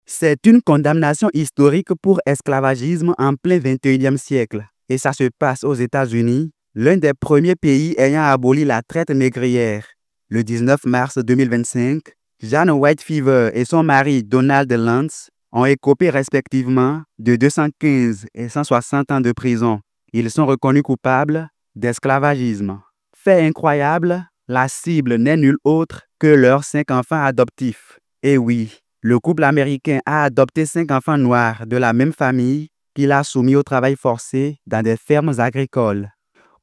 C'est une condamnation historique pour esclavagisme en plein XXIe siècle. Et ça se passe aux États-Unis, l'un des premiers pays ayant aboli la traite négrière. Le 19 mars 2025, Jane Whitefiver et son mari Donald Lance ont écopé respectivement de 215 et 160 ans de prison. Ils sont reconnus coupables d'esclavagisme. Fait incroyable, la cible n'est nulle autre que leurs 5 enfants adoptifs. Et oui, le couple américain a adopté 5 enfants noirs de la même famille qu'il a soumis au travail forcé dans des fermes agricoles.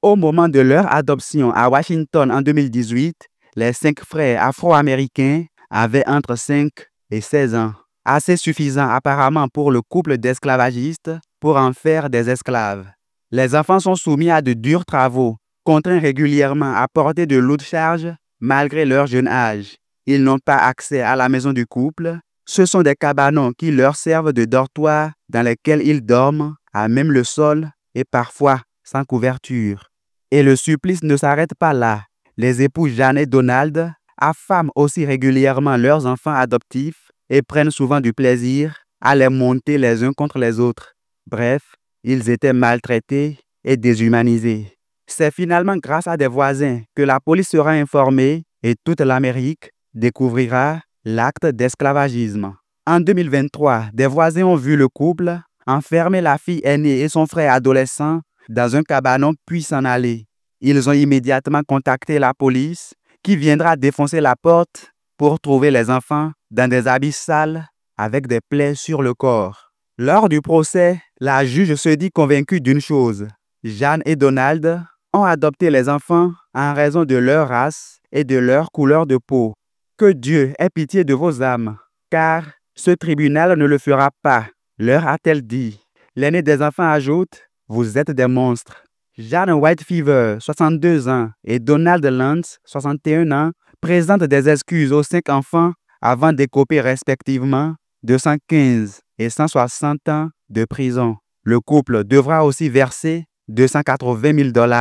Au moment de leur adoption à Washington en 2018, les 5 frères afro-américains avaient entre 5 et 16 ans. Assez suffisant apparemment pour le couple d'esclavagistes pour en faire des esclaves. Les enfants sont soumis à de durs travaux, contraints régulièrement à porter de lourdes charges malgré leur jeune âge. Ils n'ont pas accès à la maison du couple. Ce sont des cabanons qui leur servent de dortoir dans lesquels ils dorment à même le sol et parfois sans couverture. Et le supplice ne s'arrête pas là. Les époux Jane et Donald affament aussi régulièrement leurs enfants adoptifs et prennent souvent du plaisir à les monter les uns contre les autres. Bref, ils étaient maltraités et déshumanisés. C'est finalement grâce à des voisins que la police sera informée et toute l'Amérique découvrira l'acte d'esclavagisme. En 2023, des voisins ont vu le couple enfermer la fille aînée et son frère adolescent dans un cabanon puis s'en aller. Ils ont immédiatement contacté la police qui viendra défoncer la porte pour trouver les enfants dans des habits sales avec des plaies sur le corps. Lors du procès, la juge se dit convaincue d'une chose. Jane et Donald ont adopté les enfants en raison de leur race et de leur couleur de peau. Que Dieu ait pitié de vos âmes, car ce tribunal ne le fera pas, leur a-t-elle dit. L'aîné des enfants ajoute, vous êtes des monstres. Jane Whitefiver, 62 ans, et Donald Lance, 61 ans, présentent des excuses aux 5 enfants avant d'écoper respectivement 215 et 160 ans de prison. Le couple devra aussi verser $280 000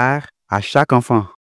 à chaque enfant.